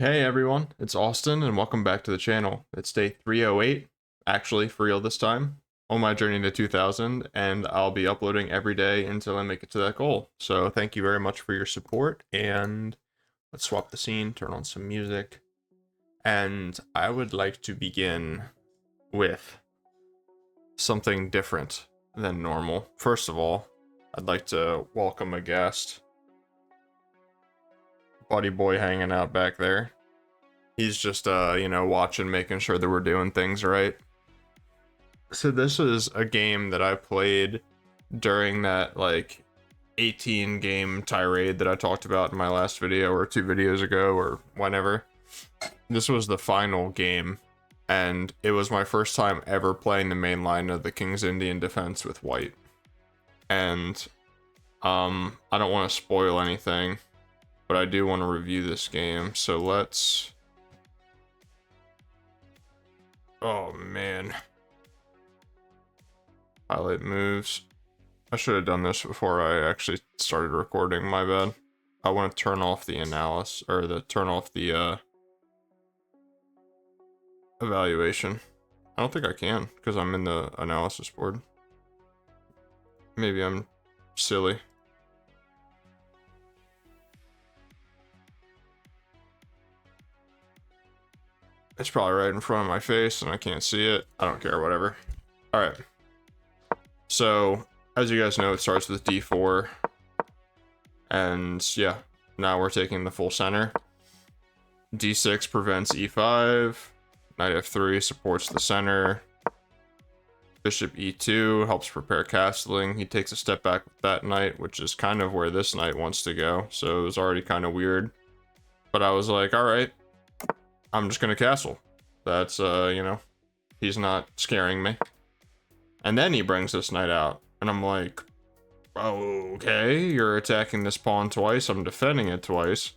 Hey everyone, it's Austin and welcome back to the channel. It's day 308, actually for real this time, on my journey to 2000, and I'll be uploading every day until I make it to that goal. So thank you very much for your support, and let's swap the scene, turn on some music, and I would like to begin with something different than normal. First of all, I'd like to welcome a guest. Buddy boy hanging out back there. He's just, watching, making sure that we're doing things right. So this is a game that I played during that, 18 game tirade that I talked about in my last video, or 2 videos ago, or whenever. This was the final game, and it was my first time ever playing the main line of the King's Indian defense with white. And, I don't want to spoil anything, but I do want to review this game, so let's... Oh man. Highlight moves. I should have done this before I actually started recording, my bad. I want to turn off the analysis, or turn off the evaluation. I don't think I can, because I'm in the analysis board. Maybe I'm silly. It's probably right in front of my face and I can't see it. I don't care, whatever. Alright. So, as you guys know, it starts with D4. And yeah, now we're taking the full center. D6 prevents E5. Knight F3 supports the center. Bishop E2 helps prepare castling. He takes a step back with that knight, which is kind of where this knight wants to go. So it was already kind of weird. But I was like, alright. I'm just gonna castle. That's, he's not scaring me. And then he brings this knight out. And I'm like, okay, you're attacking this pawn twice. I'm defending it twice.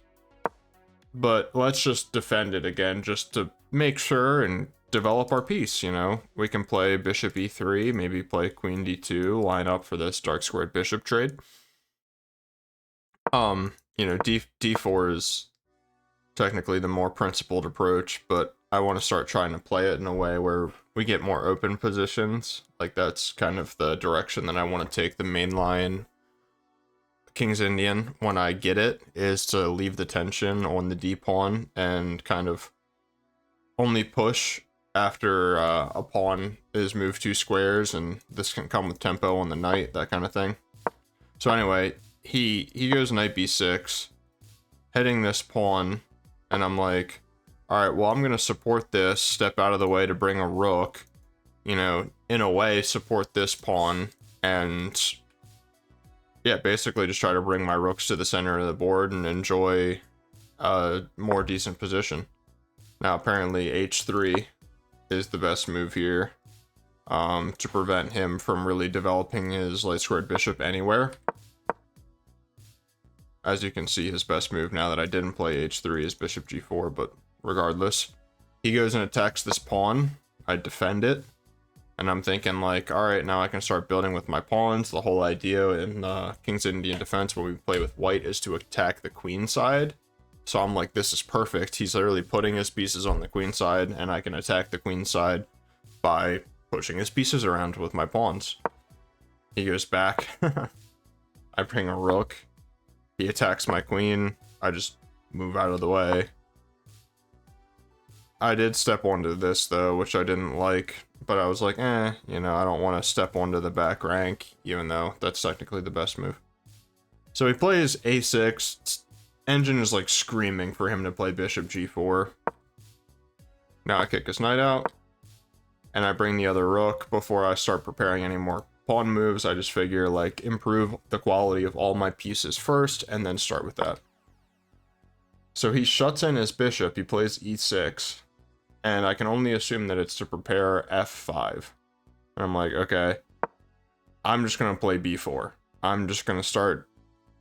But let's just defend it again, just to make sure and develop our piece, We can play bishop E3, maybe play queen D2, line up for this dark squared bishop trade. D4 is technically the more principled approach, but I want to start trying to play it in a way where we get more open positions. Like, that's kind of the direction that I want to take the main line King's Indian when I get it, is to leave the tension on the D pawn and kind of only push after a pawn is moved 2 squares, and this can come with tempo on the knight, that kind of thing. So anyway, he goes knight B6, hitting this pawn. And I'm like, alright, well, I'm going to support this, step out of the way to bring a rook, in a way, support this pawn, and yeah, basically just try to bring my rooks to the center of the board and enjoy a more decent position. Now, apparently, H3 is the best move here, to prevent him from really developing his light squared bishop anywhere. As you can see, his best move, now that I didn't play H3, is bishop G4, but regardless. He goes and attacks this pawn. I defend it. And I'm thinking, like, alright, now I can start building with my pawns. The whole idea in King's Indian defense, when we play with white, is to attack the queen side. So I'm like, this is perfect. He's literally putting his pieces on the queen side, and I can attack the queen side by pushing his pieces around with my pawns. He goes back. I bring a rook. He attacks my queen. I just move out of the way. I did step onto this, though, which I didn't like. But I was like, I don't want to step onto the back rank, even though that's technically the best move. So he plays A6. Engine is, like, screaming for him to play bishop G4. Now I kick his knight out. And I bring the other rook before I start preparing any more pawn moves. I just figure, like, improve the quality of all my pieces first, and then start with that. So he shuts in his bishop, he plays E6, and I can only assume that it's to prepare F5. And I'm like, okay, I'm just gonna play B4. I'm just gonna start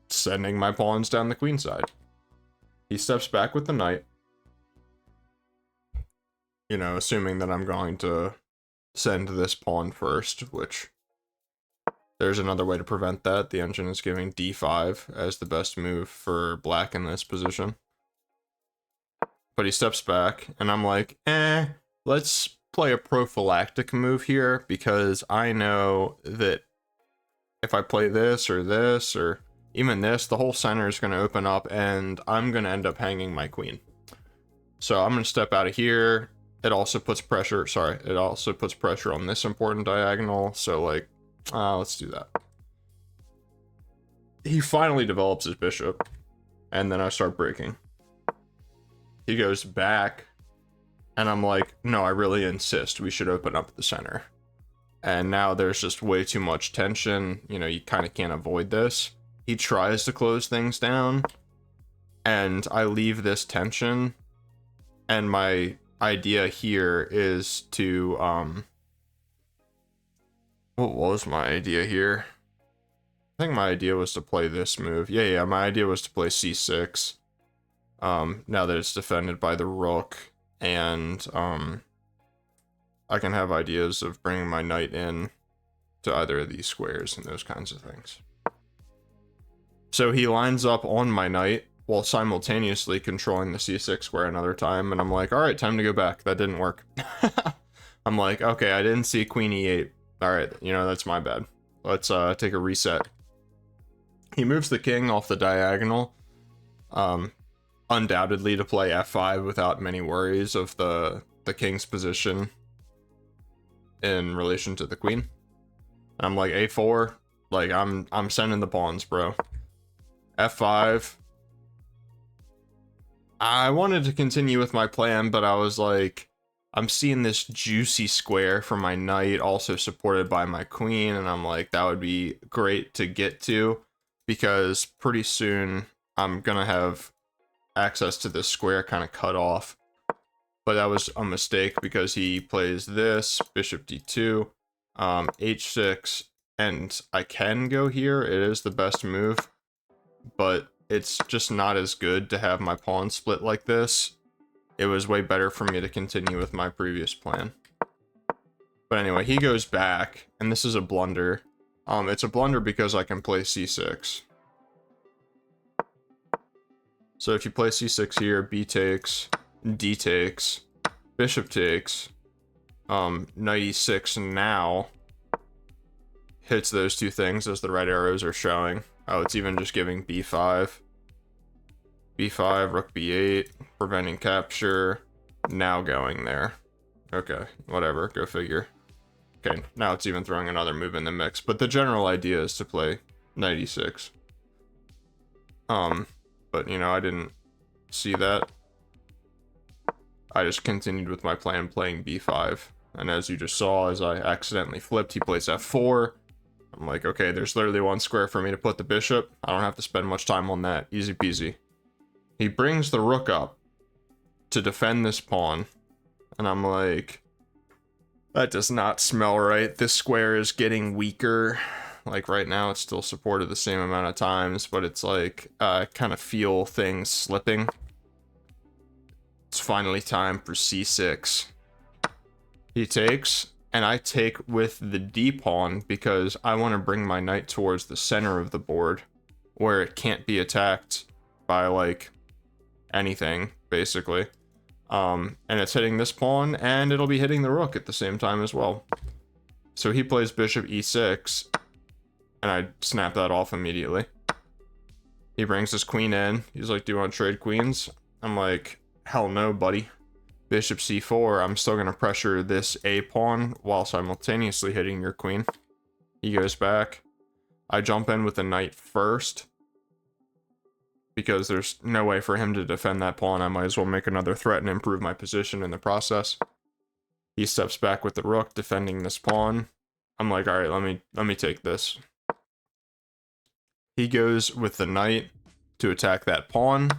sending my pawns down the queen side. He steps back with the knight, assuming that I'm going to send this pawn first, which... There's another way to prevent that. The engine is giving D5 as the best move for black in this position. but he steps back, and I'm like, let's play a prophylactic move here, because I know that if I play this, or even this, the whole center is going to open up, and I'm going to end up hanging my queen. So I'm going to step out of here. It also puts pressure, on this important diagonal, so like, let's do that. He finally develops his bishop, and then I start breaking. He goes back, and I'm like, no, I really insist we should open up the center. And now there's just way too much tension. You know, you kind of can't avoid this. He tries to close things down, and I leave this tension. And my idea here is to, what was my idea here? I think my idea was to play this move. Yeah, my idea was to play c6. Now that it's defended by the rook, and I can have ideas of bringing my knight in to either of these squares and those kinds of things. So he lines up on my knight while simultaneously controlling the c6 square another time, and I'm like, all right, time to go back. That didn't work. I'm like, okay, I didn't see queen e8. All right, you know, that's my bad. Let's take a reset. He moves the king off the diagonal, undoubtedly to play f5 without many worries of the king's position in relation to the queen. I'm like, a4, like I'm sending the pawns, bro. f5. I wanted to continue with my plan, but I was like, I'm seeing this juicy square for my knight, also supported by my queen, and I'm like, that would be great to get to, because pretty soon I'm gonna have access to this square kind of cut off. But that was a mistake, because he plays this, bishop d2, h6, and I can go here. It is the best move, but it's just not as good to have my pawn split like this. It was way better for me to continue with my previous plan. But anyway, he goes back, and this is a blunder. It's a blunder because I can play c6. So if you play c6 here, b takes, d takes, bishop takes, knight e6 now hits those two things as the red arrows are showing. Oh, it's even just giving b5. b5, rook b8, preventing capture, now going there. Okay, whatever, go figure. Okay, now it's even throwing another move in the mix, but the general idea is to play knight e6. But you know, I didn't see that. I just continued with my plan playing b5, and as you just saw, as I accidentally flipped, he plays f4. I'm like, okay, there's literally one square for me to put the bishop. I don't have to spend much time on that. Easy peasy. He brings the rook up to defend this pawn, and I'm like, that does not smell right. This square is getting weaker. Like right now, it's still supported the same amount of times, but it's like, I kind of feel things slipping. It's finally time for c6. He takes, and I take with the d pawn because I want to bring my knight towards the center of the board where it can't be attacked by like anything, basically. And it's hitting this pawn, and it'll be hitting the rook at the same time as well. So he plays bishop e6, and I snap that off immediately. He brings his queen in. He's like, do you want to trade queens? I'm like, hell no, buddy. Bishop c4, I'm still going to pressure this a pawn while simultaneously hitting your queen. He goes back. I jump in with the knight first, because there's no way for him to defend that pawn. I might as well make another threat and improve my position in the process. He steps back with the rook, defending this pawn. I'm like, all right, let me take this. He goes with the knight to attack that pawn,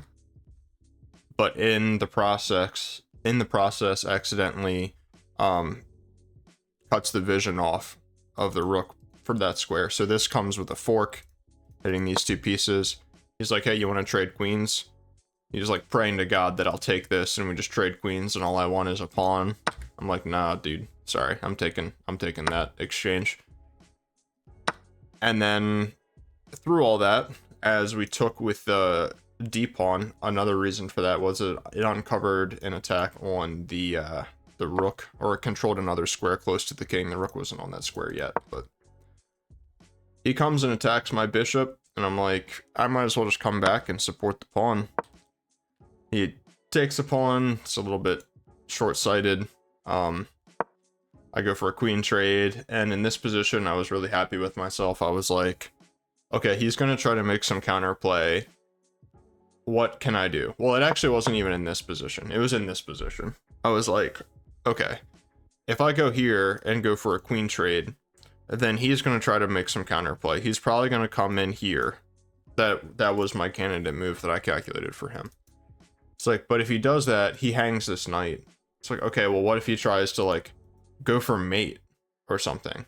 but in the process accidentally cuts the vision off of the rook for that square. So this comes with a fork, hitting these two pieces. He's like, hey, you want to trade queens? He's like praying to God that I'll take this and we just trade queens and all I want is a pawn. I'm like, nah, dude, sorry, I'm taking that exchange. And then through all that, as we took with the D pawn, another reason for that was it uncovered an attack on the rook, or it controlled another square close to the king. The rook wasn't on that square yet, but he comes and attacks my bishop, and I'm like, I might as well just come back and support the pawn. He takes a pawn. It's a little bit short-sighted. I go for a queen trade, and in this position, I was really happy with myself. I was like, okay, he's going to try to make some counterplay. What can I do? Well, it actually wasn't even in this position. It was in this position. I was like, okay, if I go here and go for a queen trade, then he's going to try to make some counterplay. He's probably going to come in here. That was my candidate move that I calculated for him. It's like, but if he does that, he hangs this knight. It's like, okay, well, what if he tries to, like, go for mate or something?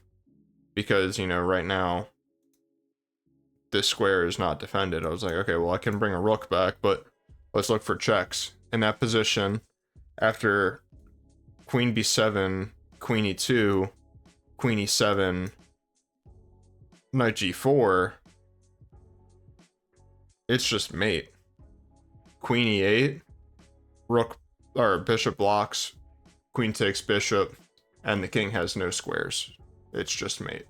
Because, you know, right now, this square is not defended. I was like, okay, well, I can bring a rook back, but let's look for checks. In that position, after queen b7, queen e2, queen e7, knight g4, it's just mate. Queen e8, rook, or bishop blocks, queen takes bishop, and the king has no squares. It's just mate.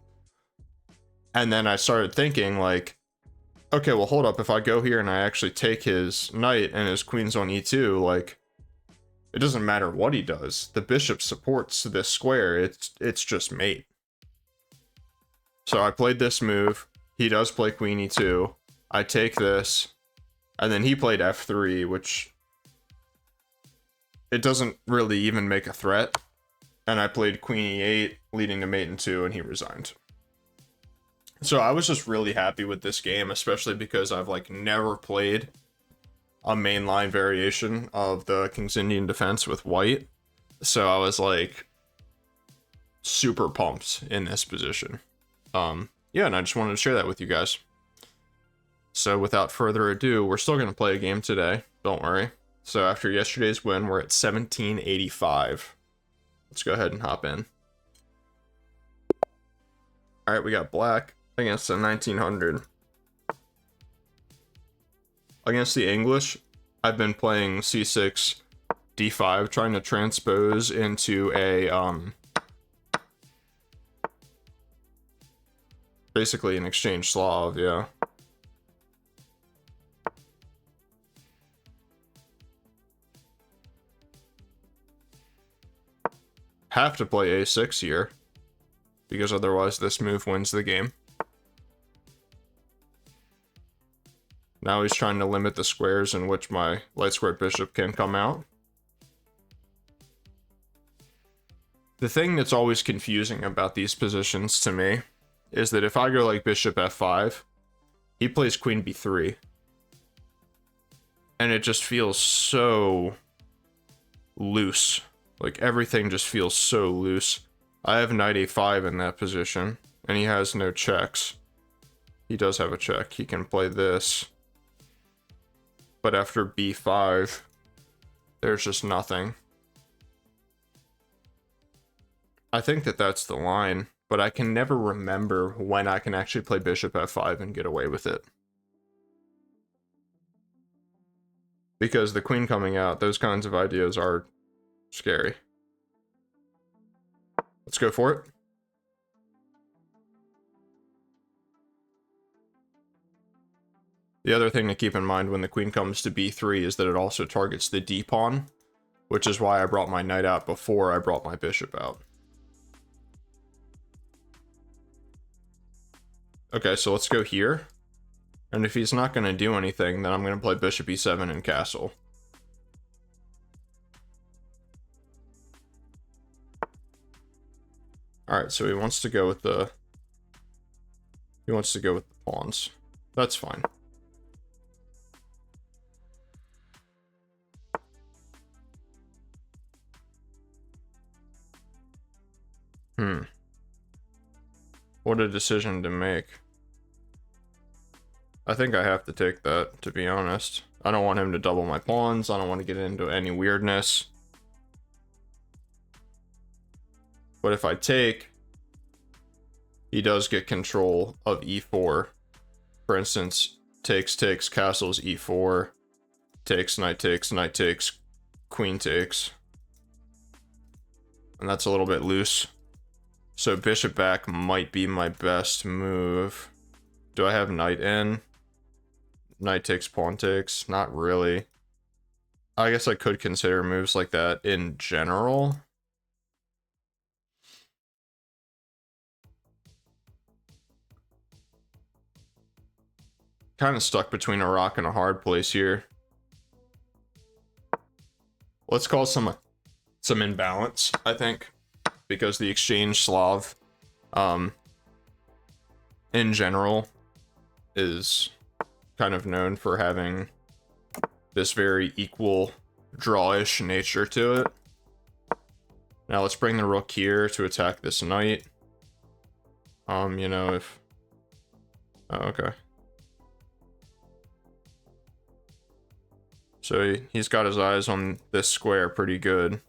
And then I started thinking, like, okay, well, hold up. If I go here and I actually take his knight and his queen's on e2, like, it doesn't matter what he does. The bishop supports this square. It's just mate. So I played this move. He does play queen e2. I take this. And then he played f3, which it doesn't really even make a threat. And I played queen e8, leading to mate in 2, and he resigned. So I was just really happy with this game, especially because I've, like, never played a mainline variation of the King's Indian Defense with white. So I was, like, super pumped in this position. Yeah, and I just wanted to share that with you guys. So without further ado, we're still going to play a game today. Don't worry. So after yesterday's win, we're at 1785. Let's go ahead and hop in. All right, we got black against a 1900. Against the English, I've been playing c6, d5, trying to transpose into a, basically an exchange Slav, yeah. Have to play a6 here, because otherwise this move wins the game. Now he's trying to limit the squares in which my light squared bishop can come out. The thing that's always confusing about these positions to me is that if I go like bishop f5, he plays queen b3. And it just feels so loose. Like, everything just feels so loose. I have knight a5 in that position, and he has no checks. He does have a check. He can play this. But after b5, there's just nothing. I think that that's the line, but I can never remember when I can actually play bishop f5 and get away with it. Because the queen coming out, those kinds of ideas are scary. Let's go for it. The other thing to keep in mind when the queen comes to b3 is that it also targets the d pawn, which is why I brought my knight out before I brought my bishop out. Okay, so let's go here. And if he's not going to do anything, then I'm going to play bishop e7 and castle. Alright, so he wants to go with the pawns. That's fine. What a decision to make. I think I have to take that, to be honest. I don't want him to double my pawns. I don't want to get into any weirdness. But if I take, he does get control of e4. For instance, takes, castles e4, takes, knight takes, queen takes. And that's a little bit loose. So bishop back might be my best move. Do I have knight in? Knight takes, pawn takes? Not really. I guess I could consider moves like that in general. Kind of stuck between a rock and a hard place here. Let's call some imbalance, I think, because the exchange Slav, in general, is kind of known for having this very equal drawish nature to it. Now let's bring the rook here to attack this knight. You know, if... Oh, okay. So he's got his eyes on this square pretty good.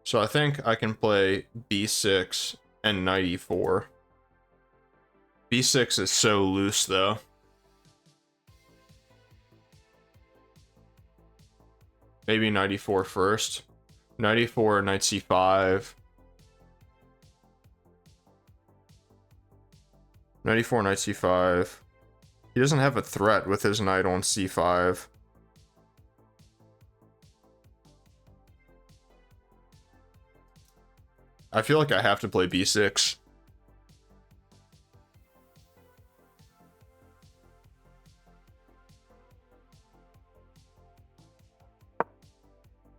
So I think I can play b6 and knight e4. b6 is so loose though. Maybe knight e4 first. Knight e4, knight c5. Knight e4, knight c5. He doesn't have a threat with his knight on c5. I feel like I have to play b6.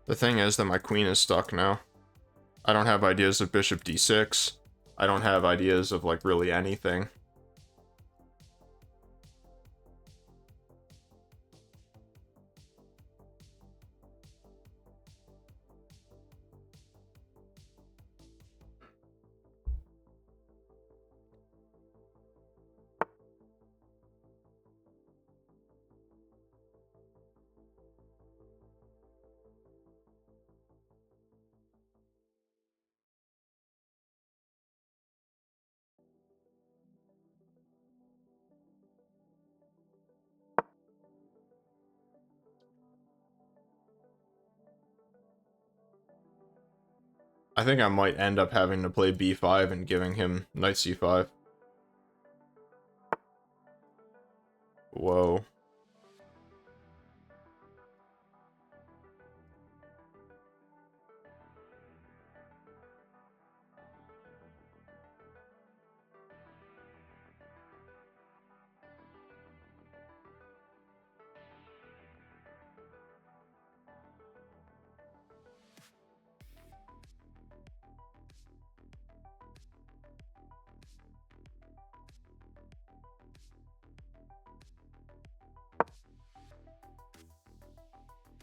The thing is that my queen is stuck now. I don't have ideas of bishop d6. I don't have ideas of like really anything. I think I might end up having to play b5 and giving him knight c5. Whoa.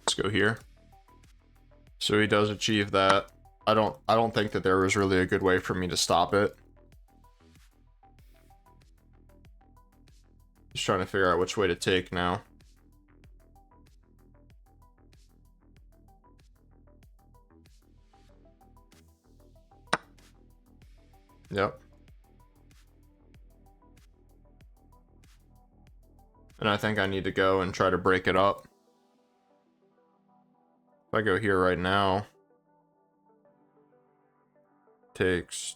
Let's go here. So he does achieve that. I don't think that there was really a good way for me to stop it. Just trying to figure out which way to take now. Yep. And I think I need to go and try to break it up. If I go here right now, takes,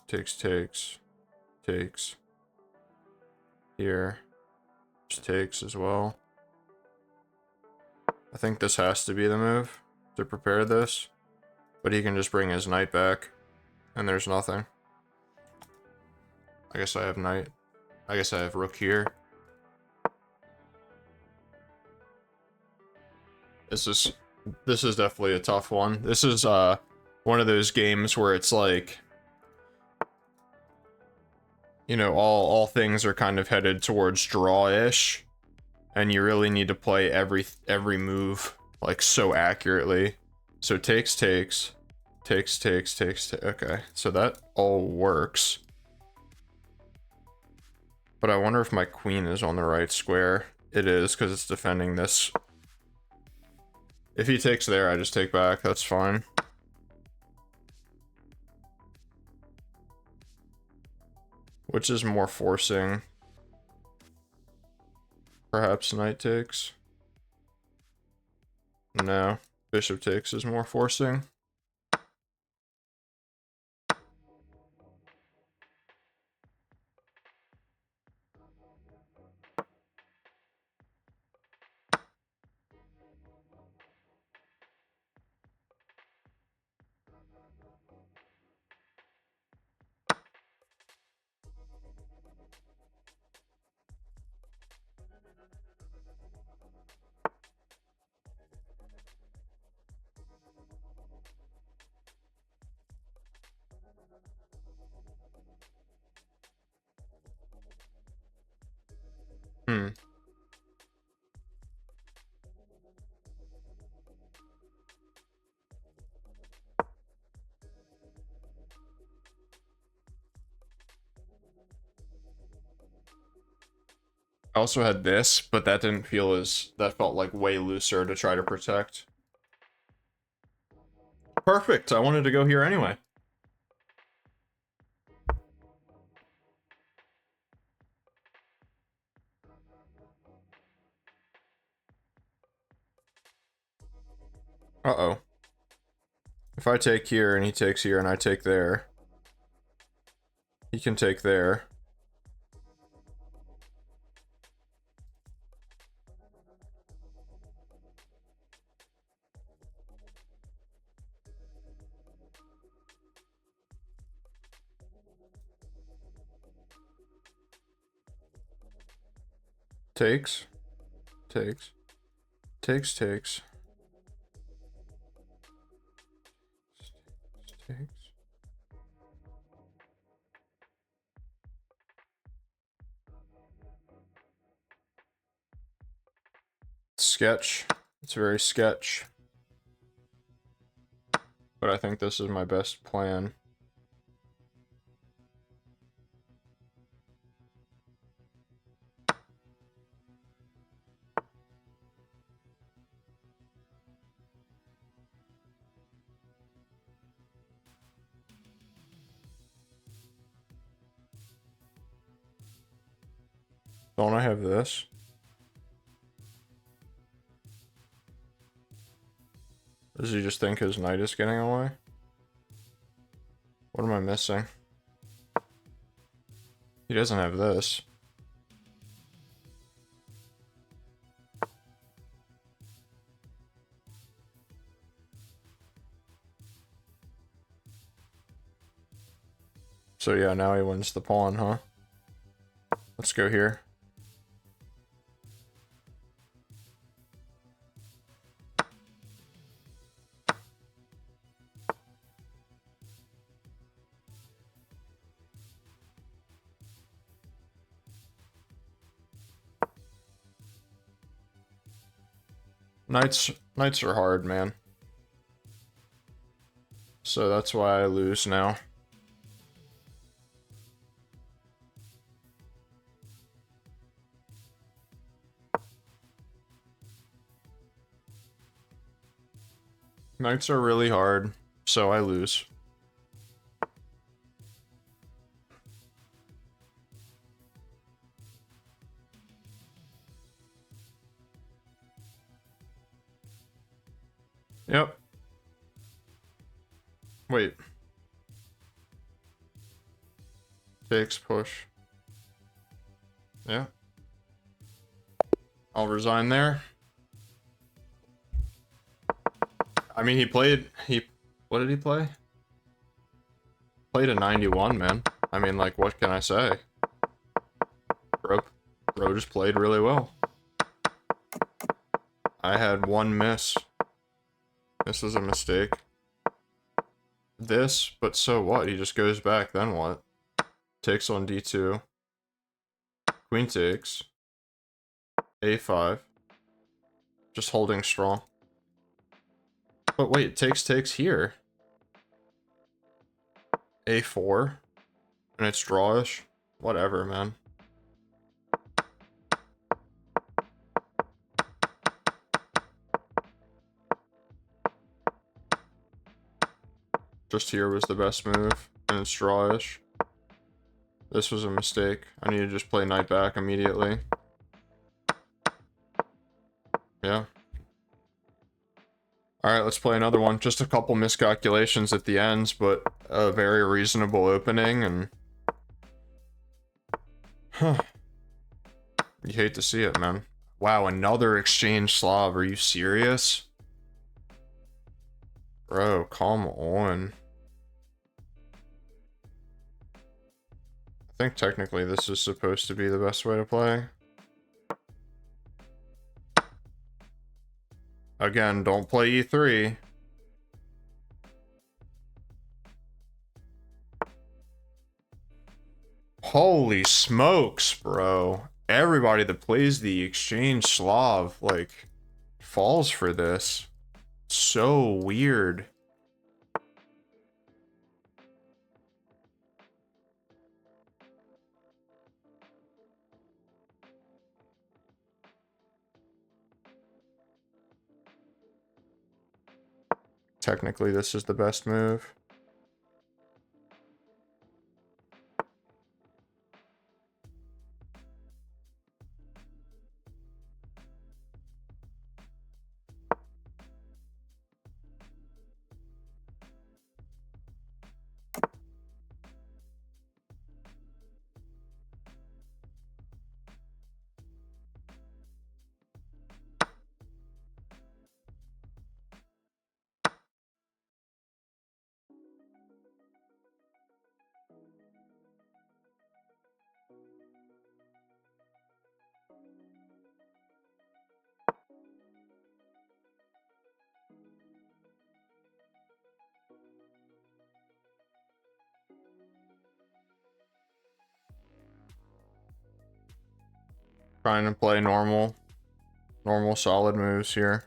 here, just takes as well. I think this has to be the move to prepare this, but he can just bring his knight back, and there's nothing. I guess I have knight. I guess I have rook here. This is definitely a tough one. This is one of those games where it's like, you know, all things are kind of headed towards draw-ish, and you really need to play every move like so accurately. So takes. Okay, so that all works. But I wonder if my queen is on the right square. It is, because it's defending this. If he takes there, I just take back. That's fine. Which is more forcing? Perhaps knight takes? No. Bishop takes is more forcing. Hmm. I also had this, but that didn't feel as... That felt like way looser to try to protect. Perfect! I wanted to go here anyway. Uh-oh. If I take here and he takes here and I take there, he can take there. Takes. Takes. Takes. Takes. Takes. Sketch. It's very sketch. But I think this is my best plan. Don't I have this? Does he just think his knight is getting away? What am I missing? He doesn't have this. So yeah, now he wins the pawn, huh? Let's go here. Knights are hard, man. So that's why I lose now. Knights are really hard, so I lose. Yep. Wait. Takes, push. Yeah. I'll resign there. I mean, what did he play? Played a 91, man. I mean, like, what can I say? Bro just played really well. I had one miss. This was a mistake. This, but so what? He just goes back, then what? Takes on d2. Queen takes. a5. Just holding strong. But wait, takes here. a4. And it's drawish. Whatever, man. Just here was the best move, and it's drawish. This was a mistake. I need to just play knight back immediately. Yeah. Alright, let's play another one. Just a couple miscalculations at the ends, but a very reasonable opening, and... Huh. You hate to see it, man. Wow, another exchange Slav. Are you serious? Bro, come on. I think technically this is supposed to be the best way to play. Again, don't play e3. Holy smokes, bro. Everybody that plays the exchange Slav, like, falls for this. So weird. Technically, this is the best move. Trying to play normal solid moves here.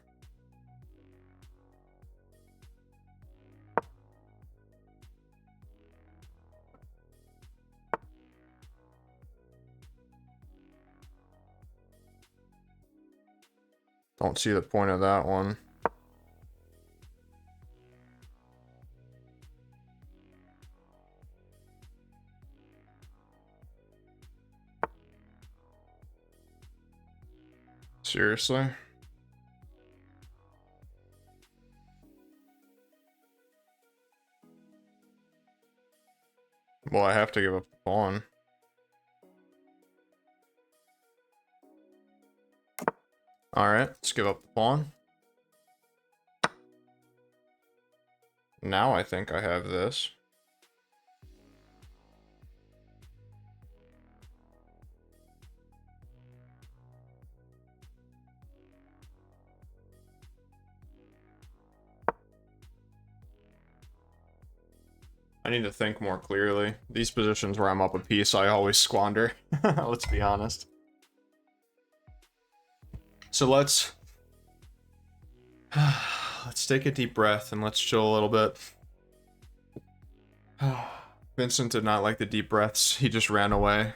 Don't see the point of that one. Seriously? Well, I have to give up the pawn. Alright, let's give up the pawn. Now I think I have this. I need to think more clearly. These positions where I'm up a piece, I always squander. Let's be honest. So let's take a deep breath and let's chill a little bit. Vincent did not like the deep breaths. He just ran away.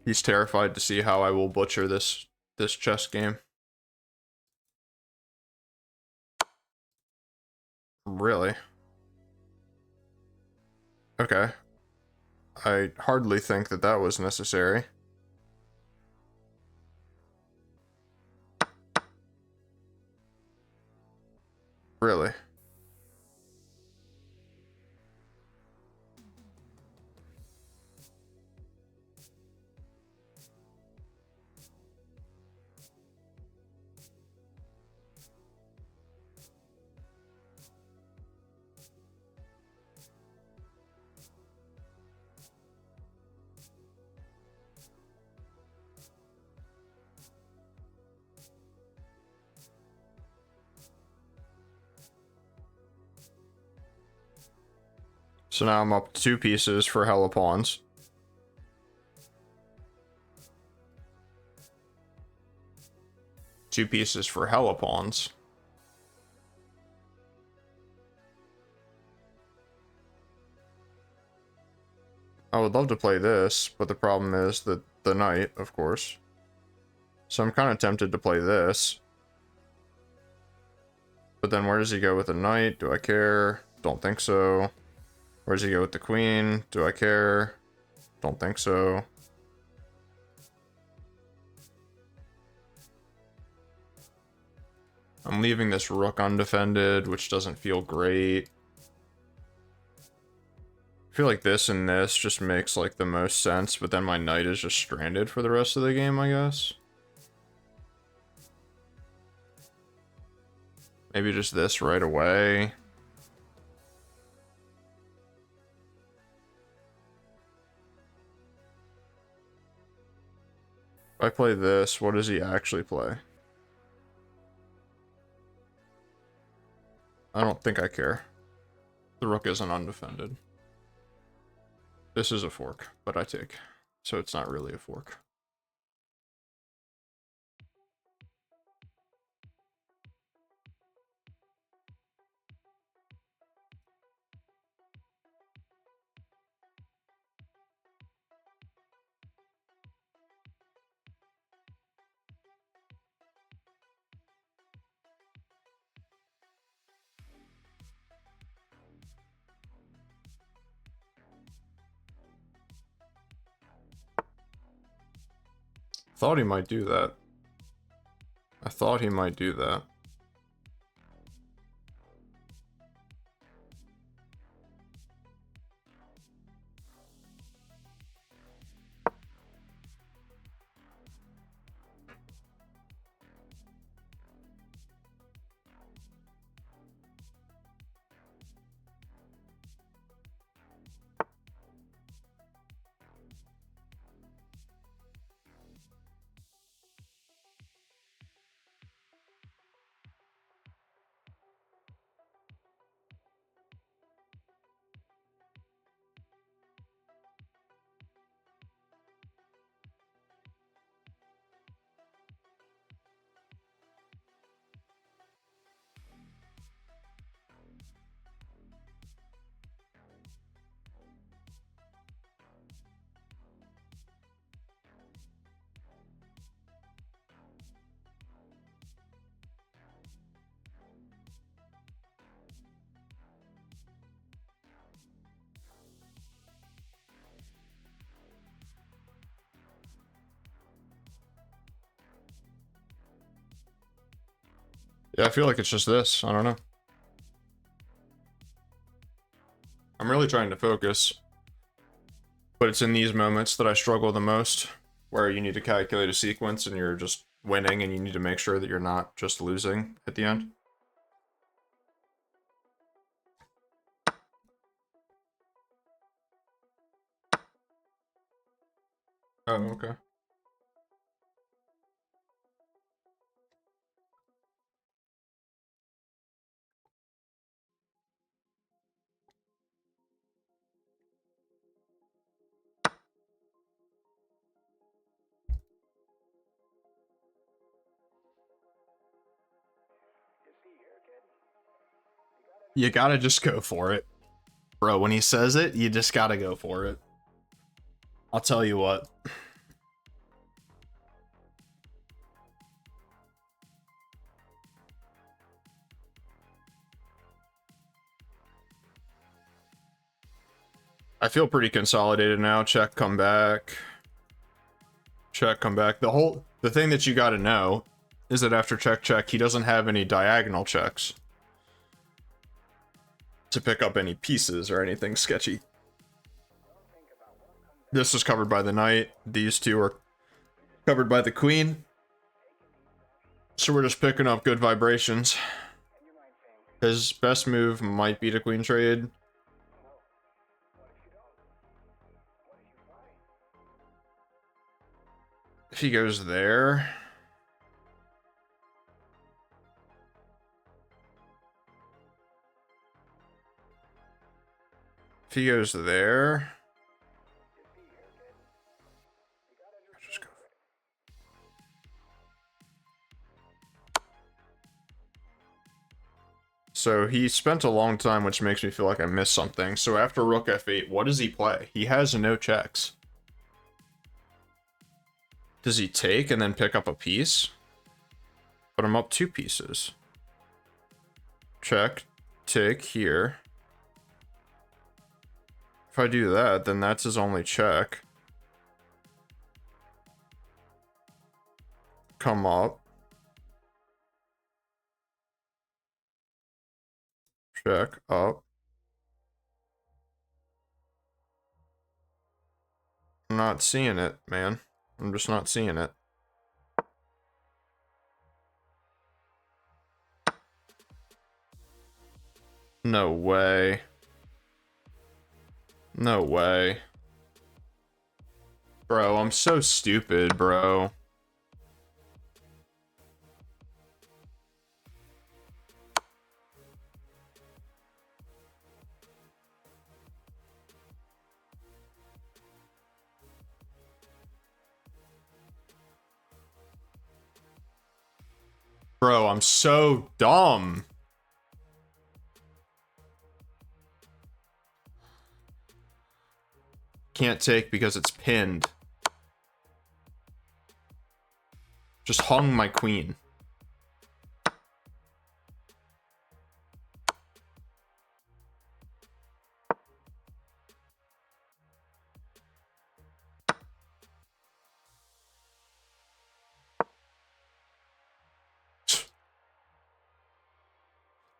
He's terrified to see how I will butcher this chess game. Really? Okay. I hardly think that that was necessary. Really? So now I'm up 2 pieces for hella pawns. Two pieces for hella pawns. I would love to play this, but the problem is that the knight, of course. So I'm kind of tempted to play this. But then where does he go with the knight? Do I care? Don't think so. Where does he go with the queen? Do I care? Don't think so. I'm leaving this rook undefended, which doesn't feel great. I feel like this and this just makes like the most sense, but then my knight is just stranded for the rest of the game, I guess. Maybe just this right away. If I play this, what does he actually play? I don't think I care. The rook isn't undefended. This is a fork, but I take. So it's not really a fork. Thought he might do that. I thought he might do that. Yeah, I feel like it's just this. I don't know. I'm really trying to focus, but it's in these moments that I struggle the most, where you need to calculate a sequence and you're just winning and you need to make sure that you're not just losing at the end. Oh, okay. You gotta just go for it. Bro, when he says it, you just gotta go for it. I'll tell you what. I feel pretty consolidated now. Check, come back. Check, come back. The thing that you gotta know is that after check, check, he doesn't have any diagonal checks to pick up any pieces or anything sketchy. This is covered by the knight. These two are covered by the queen. So we're just picking up good vibrations. His best move might be to queen trade. If he goes there... If he goes there... Just go. So he spent a long time, which makes me feel like I missed something. So after rook f8, what does he play? He has no checks. Does he take and then pick up a piece? But I'm up 2 pieces. check, take here. If I do that, then that's his only check. Come up. Check up. I'm not seeing it, man. I'm just not seeing it. No way. No way. Bro, I'm so stupid, bro. Bro, I'm so dumb. Can't take because it's pinned. Just hung my queen.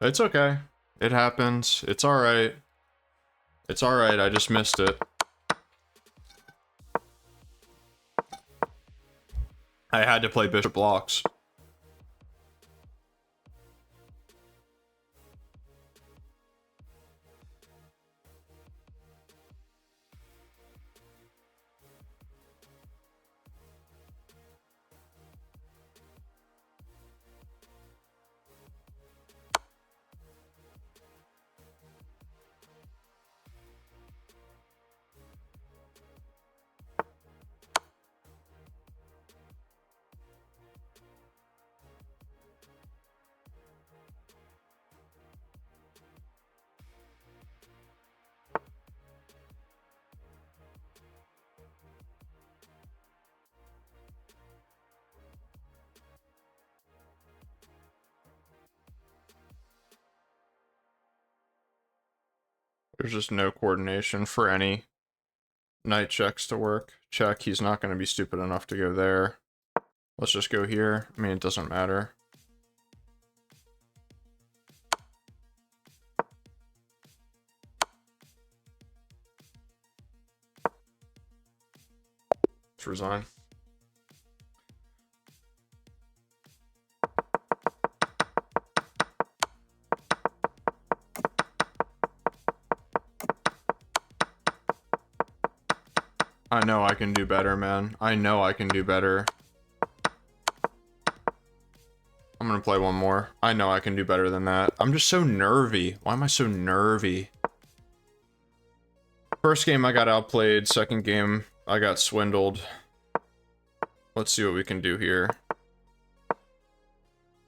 It's okay. It happens. It's alright. It's alright, I just missed it. I had to play bishop blocks. There's just no coordination for any knight checks to work. Check, he's not going to be stupid enough to go there. Let's just go here. I mean, it doesn't matter. Let's resign. I know I can do better, man. I know I can do better. I'm gonna play one more. I know I can do better than that. I'm just so nervy. Why am I so nervy? First game I got outplayed. Second game I got swindled. Let's see what we can do here.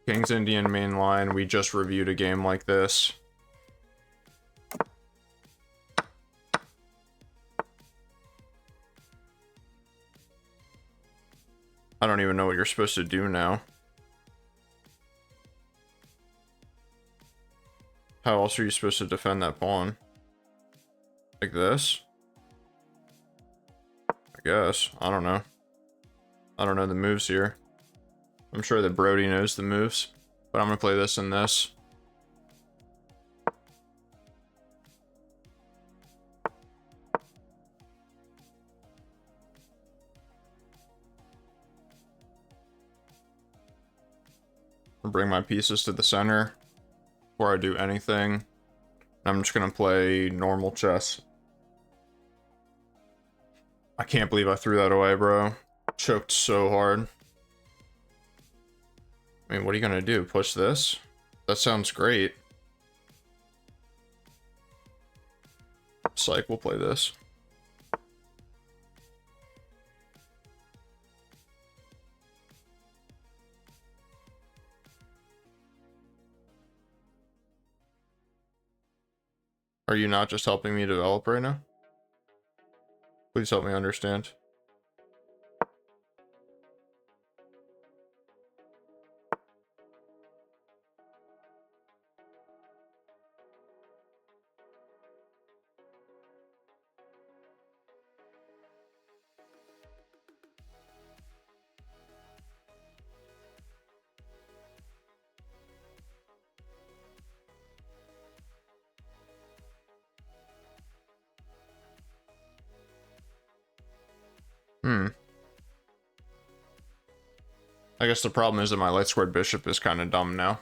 King's Indian main line. We just reviewed a game like this. I don't even know what you're supposed to do now. How else are you supposed to defend that pawn? Like this? I guess. I don't know. I don't know the moves here. I'm sure that Brody knows the moves. But I'm gonna play this and this. I'll bring my pieces to the center before I do anything. I'm just gonna play normal chess. I can't believe I threw that away, bro. Choked so hard. I mean, what are you gonna do? Push this? That sounds great. Psych, we'll play this. Are you not just helping me develop right now? Please help me understand. I guess the problem is that my light squared bishop is kind of dumb now.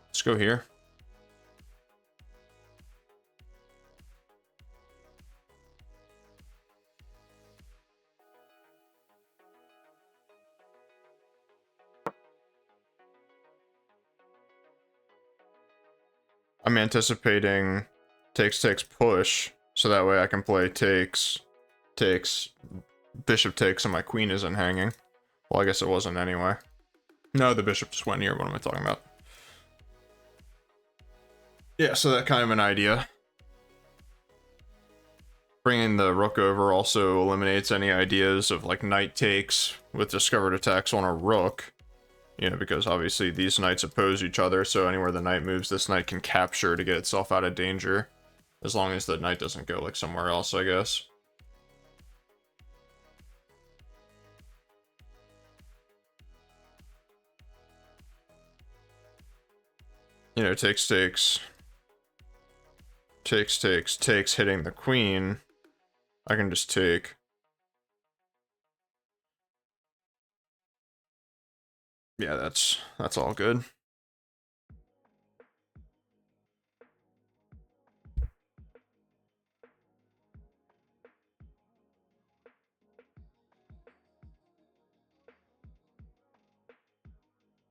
Let's go here. I'm anticipating takes, push, so that way I can play takes, bishop takes, and my queen isn't hanging. Well, I guess it wasn't anyway. No, the bishop just went here. What am I talking about? Yeah, so that kind of an idea. Bringing the rook over also eliminates any ideas of like knight takes with discovered attacks on a rook. You know, because obviously these knights oppose each other, so anywhere the knight moves, this knight can capture to get itself out of danger. As long as the knight doesn't go like somewhere else, I guess. You know, takes, hitting the queen. I can just take. Yeah, that's all good.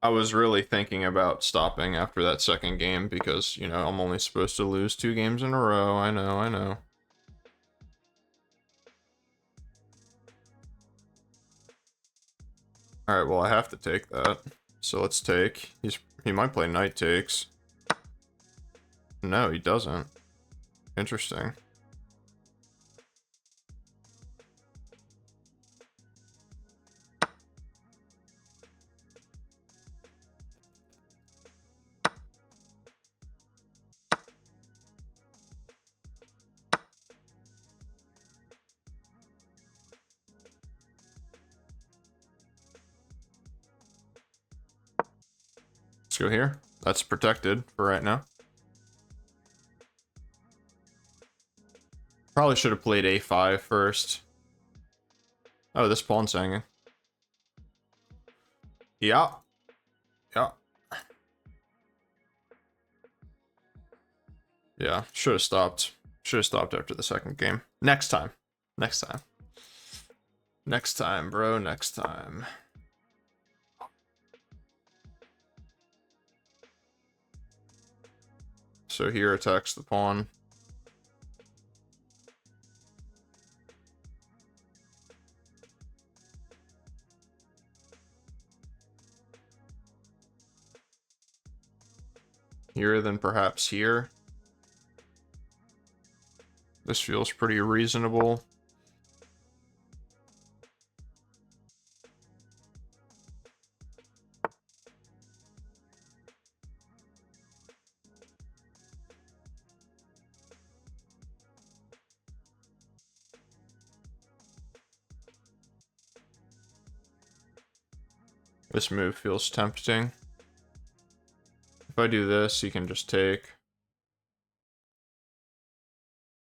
I was really thinking about stopping after that second game because, you know, I'm only supposed to lose 2 games in a row. I know. Alright, well, I have to take that. So let's take. He might play knight takes. No, he doesn't. Interesting. Let's go here. That's protected for right now. Probably should have played a5 first. Oh, this pawn's hanging. Yeah. Yeah, should have stopped. Should have stopped after the second game. Next time, bro. Next time. So here attacks the pawn. Here, then perhaps here. This feels pretty reasonable. This move feels tempting. If I do this, he can just take.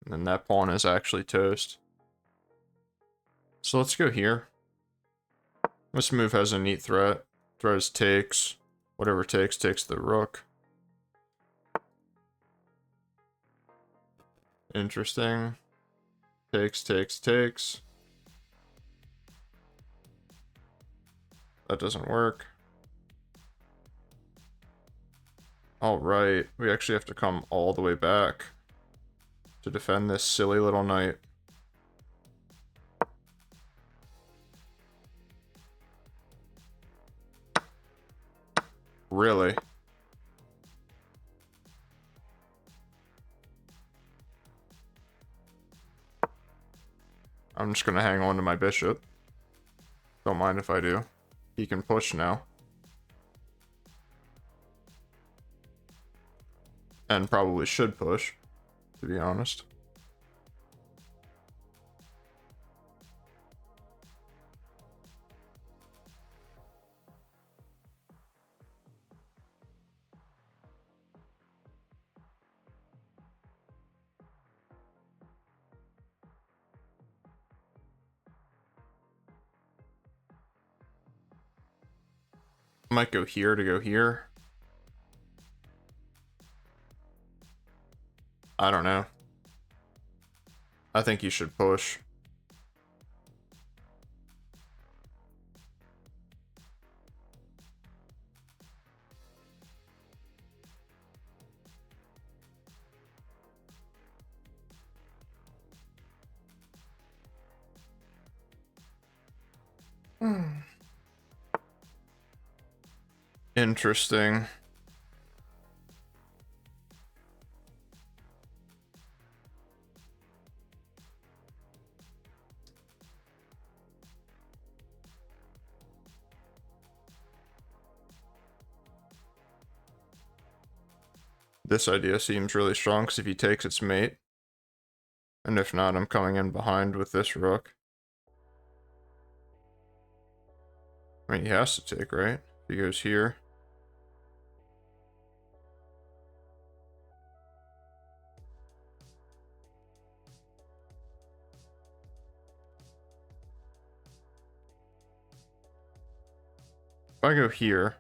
And then that pawn is actually toast. So let's go here. This move has a neat threat. Threat is takes. Whatever takes the rook. Interesting. Takes. That doesn't work. Alright, we actually have to come all the way back to defend this silly little knight. Really? I'm just gonna hang on to my bishop. Don't mind if I do. He can push now. And probably should push, to be honest. Might go here to go here. I don't know. I think you should push. Interesting. This idea seems really strong because if he takes its mate, and if not, I'm coming in behind with this rook. I mean, he has to take, right? He goes here. If I go here,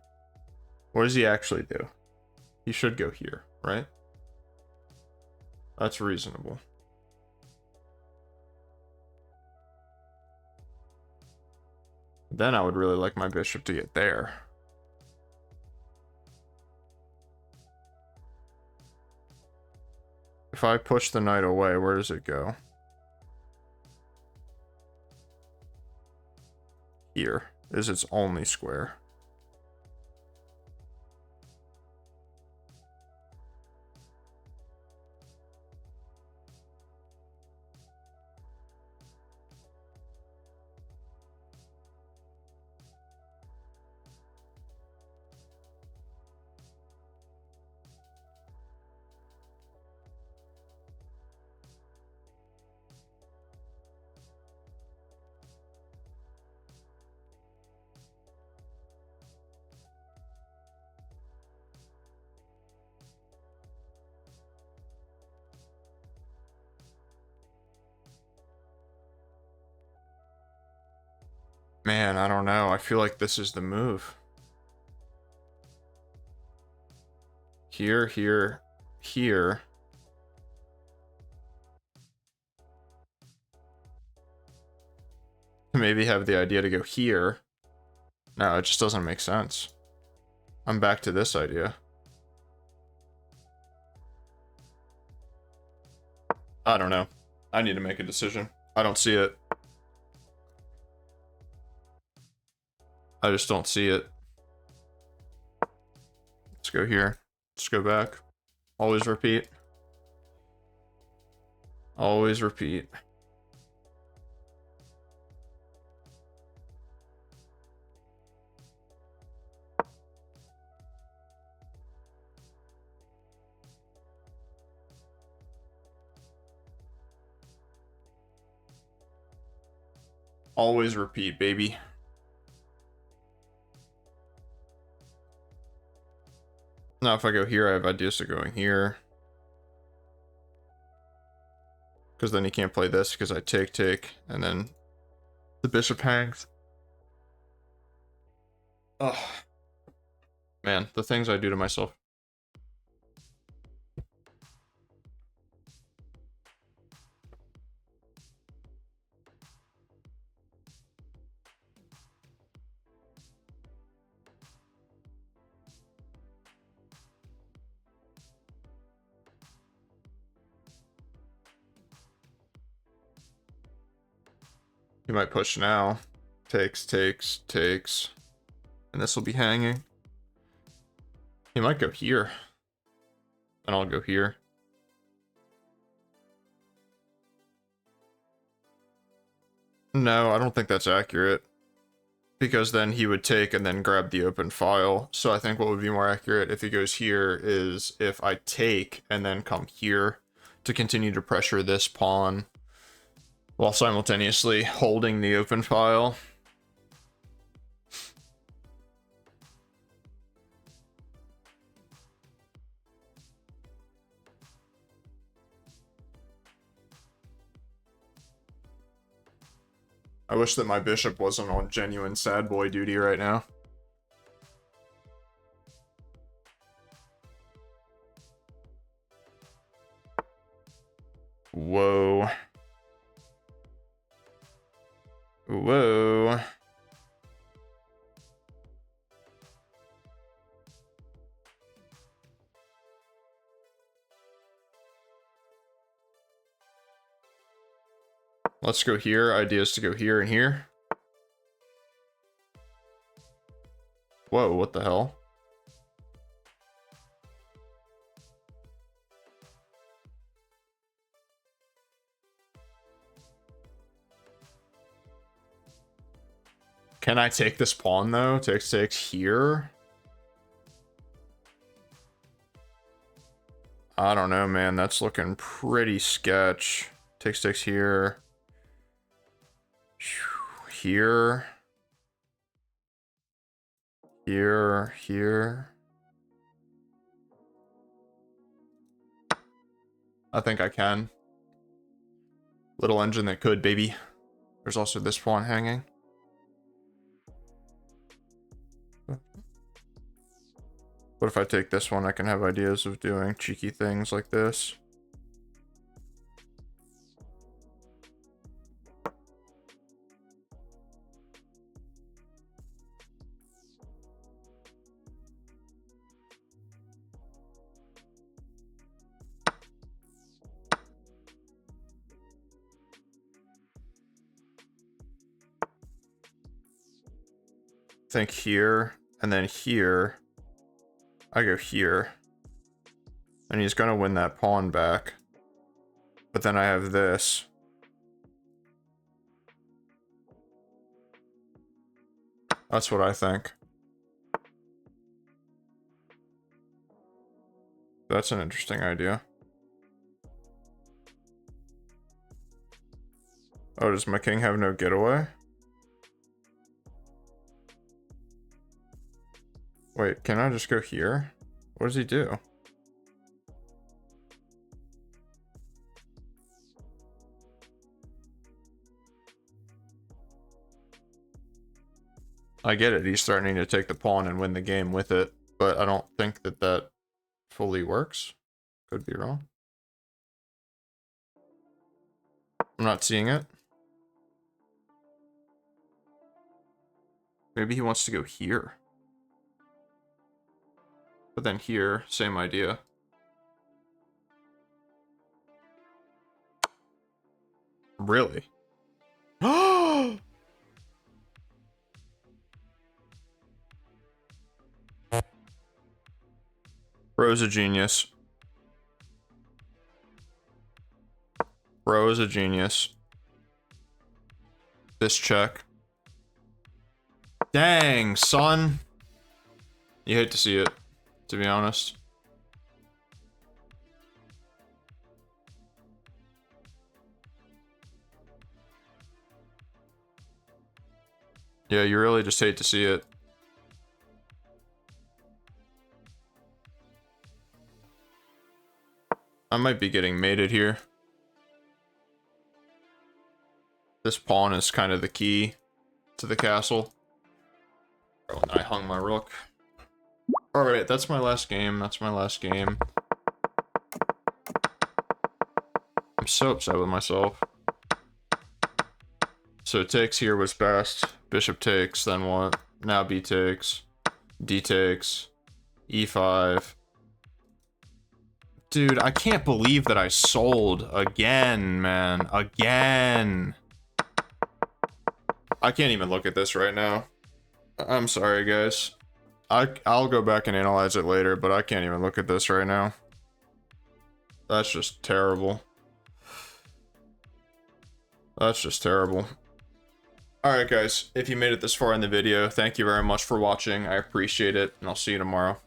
what does he actually do? He should go here, right? That's reasonable. Then I would really like my bishop to get there. If I push the knight away, where does it go? Here is its only square. Man, I don't know. I feel like this is the move. Here, here, here. Maybe have the idea to go here. No, it just doesn't make sense. I'm back to this idea. I don't know. I need to make a decision. I don't see it. I just don't see it. Let's go here. Let's go back. Always repeat. Always repeat. Always repeat, baby. Now if I go here, I have ideas of going here. Because then he can't play this because I take, and then the bishop hangs. Ugh. Man, the things I do to myself. He might push now. Takes. And this will be hanging. He might go here. And I'll go here. No, I don't think that's accurate. Because then he would take and then grab the open file. So I think what would be more accurate if he goes here is if I take and then come here to continue to pressure this pawn while simultaneously holding the open file. I wish that my bishop wasn't on genuine sad boy duty right now. Whoa. Whoa. Let's go here. Ideas to go here and here. Whoa, what the hell? Can I take this pawn though? Takes here? I don't know, man. That's looking pretty sketch. Takes here. Here. Here. I think I can. Little engine that could, baby. There's also this pawn hanging. What if I take this one? I can have ideas of doing cheeky things like this. Think here, and then here. I go here. And he's gonna win that pawn back. But then I have this. That's what I think. That's an interesting idea. Oh, does my king have no getaway? Wait, can I just go here? What does he do? I get it, he's threatening to take the pawn and win the game with it, but I don't think that that fully works. Could be wrong. I'm not seeing it. Maybe he wants to go here. But then here, same idea. Really? Bro's a genius. Bro is a genius. This check. Dang, son. You hate to see it, to be honest. Yeah, you really just hate to see it. I might be getting mated here. This pawn is kind of the key to the castle. Oh, and I hung my rook. Alright, that's my last game. That's my last game. I'm so upset with myself. So takes here was best. Bishop takes, then what? Now B takes. D takes. E5. Dude, I can't believe that I sold again, man. Again. I can't even look at this right now. I'm sorry, guys. I'll go back and analyze it later, but I can't even look at this right now. That's just terrible. That's just terrible. Alright, guys. If you made it this far in the video, thank you very much for watching. I appreciate it, and I'll see you tomorrow.